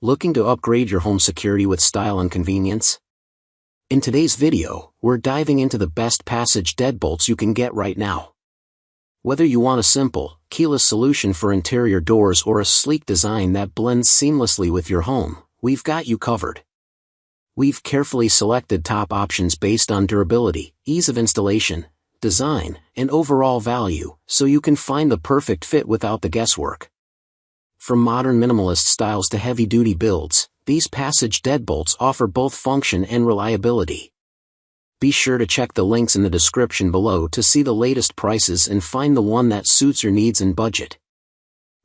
Looking to upgrade your home security with style and convenience? In today's video, we're diving into the best Passage Deadbolts you can get right now. Whether you want a simple, keyless solution for interior doors or a sleek design that blends seamlessly with your home, we've got you covered. We've carefully selected top options based on durability, ease of installation, design, and overall value, so you can find the perfect fit without the guesswork. From modern minimalist styles to heavy-duty builds, these Passage Deadbolts offer both function and reliability. Be sure to check the links in the description below to see the latest prices and find the one that suits your needs and budget.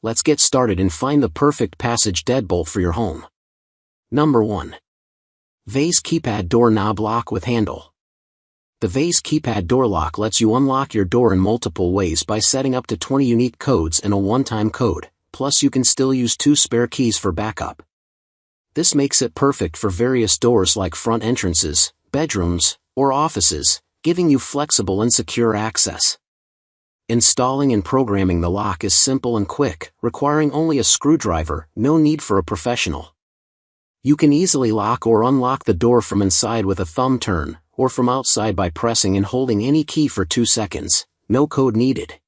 Let's get started and find the perfect Passage Deadbolt for your home. Number 1. Veise Keypad Door Knob Lock with Handle. The Veise Keypad Door Lock lets you unlock your door in multiple ways by setting up to 20 unique codes and a one-time code. Plus you can still use 2 spare keys for backup. This makes it perfect for various doors like front entrances, bedrooms, or offices, giving you flexible and secure access. Installing and programming the lock is simple and quick, requiring only a screwdriver, no need for a professional. You can easily lock or unlock the door from inside with a thumb turn, or from outside by pressing and holding any key for 2 seconds, no code needed.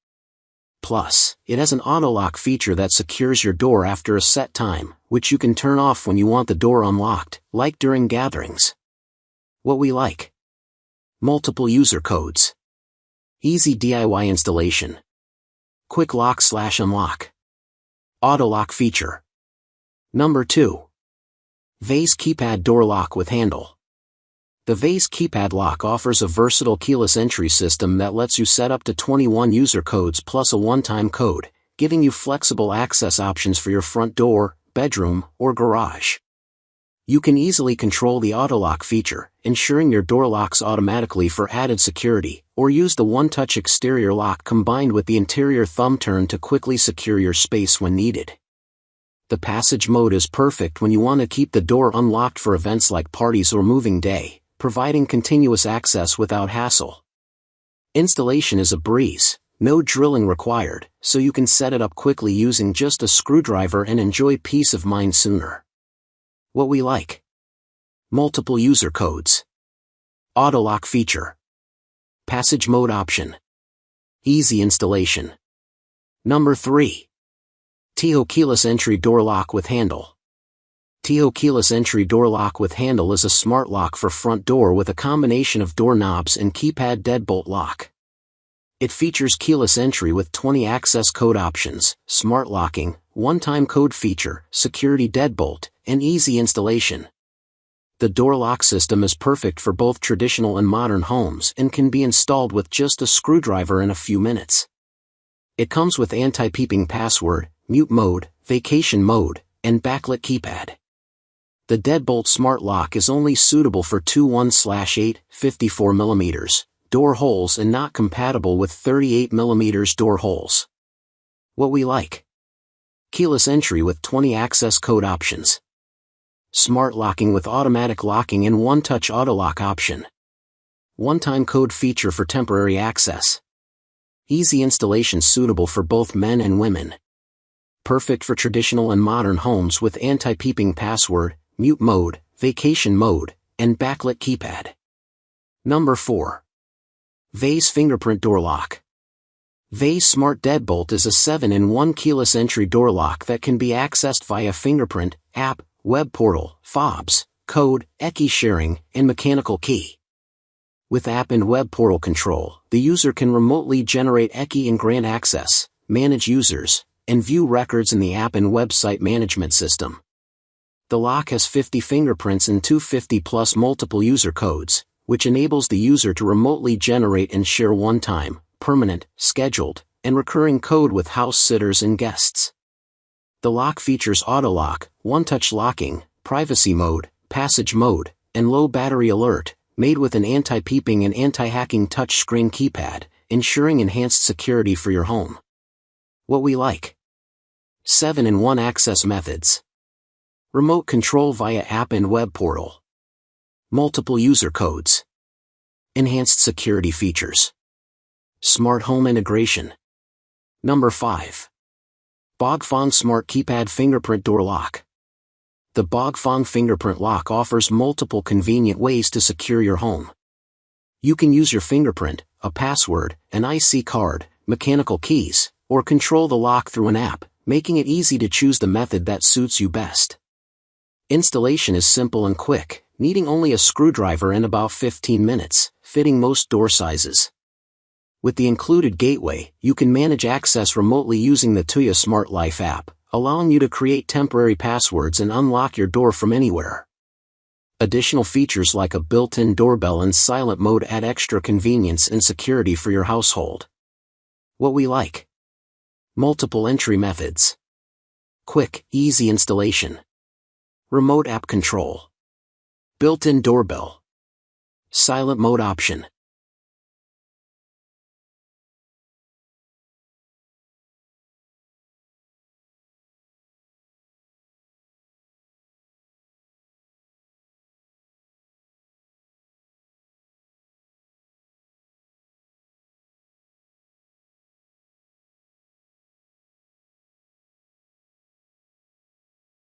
Plus, it has an auto-lock feature that secures your door after a set time, which you can turn off when you want the door unlocked, like during gatherings. What we like: multiple user codes, easy DIY installation, quick lock/unlock, auto-lock feature. Number 2. Veise Keypad Door Lock with Handle. The Veise Keypad Lock offers a versatile keyless entry system that lets you set up to 21 user codes plus a one-time code, giving you flexible access options for your front door, bedroom, or garage. You can easily control the auto-lock feature, ensuring your door locks automatically for added security, or use the one-touch exterior lock combined with the interior thumb turn to quickly secure your space when needed. The Passage mode is perfect when you want to keep the door unlocked for events like parties or moving day, providing continuous access without hassle. Installation is a breeze, no drilling required, so you can set it up quickly using just a screwdriver and enjoy peace of mind sooner. What we like: multiple user codes, auto-lock feature, Passage mode option, easy installation. Number 3. TEEHO Keyless Entry Door Lock with Handle. TEEHO Keyless Entry Door Lock with Handle is a smart lock for front door with a combination of door knobs and keypad deadbolt lock. It features keyless entry with 20 access code options, smart locking, one-time code feature, security deadbolt, and easy installation. The door lock system is perfect for both traditional and modern homes and can be installed with just a screwdriver in a few minutes. It comes with anti-peeping password, mute mode, vacation mode, and backlit keypad. The Deadbolt Smart Lock is only suitable for 21/8 54mm door holes and not compatible with 38mm door holes. What we like: keyless entry with 20 access code options, smart locking with automatic locking and one-touch auto-lock option, one-time code feature for temporary access, easy installation suitable for both men and women. Perfect for traditional and modern homes with anti-peeping password, mute mode, vacation mode, and backlit keypad. Number 4. Veise Fingerprint Door Lock. Veise Smart Deadbolt is a 7-in-1 keyless entry door lock that can be accessed via fingerprint, app, web portal, fobs, code, key sharing, and mechanical key. With app and web portal control, the user can remotely generate key and grant access, manage users, and view records in the app and website management system. The lock has 50 fingerprints and 250+ multiple user codes, which enables the user to remotely generate and share one-time, permanent, scheduled, and recurring code with house sitters and guests. The lock features auto-lock, one-touch locking, privacy mode, passage mode, and low battery alert, made with an anti-peeping and anti-hacking touchscreen keypad, ensuring enhanced security for your home. What we like: 7-in-1 access methods, remote control via app and web portal, multiple user codes, enhanced security features, smart home integration. Number 5. Fang Smart Keypad Fingerprint Door Lock. The Fang fingerprint lock offers multiple convenient ways to secure your home. You can use your fingerprint, a password, an IC card, mechanical keys, or control the lock through an app, making it easy to choose the method that suits you best. Installation is simple and quick, needing only a screwdriver and about 15 minutes, fitting most door sizes. With the included gateway, you can manage access remotely using the TEEHO Smart Life app, allowing you to create temporary passwords and unlock your door from anywhere. Additional features like a built-in doorbell and silent mode add extra convenience and security for your household. What we like: multiple entry methods, quick, easy installation, remote app control, built-in doorbell, silent mode option.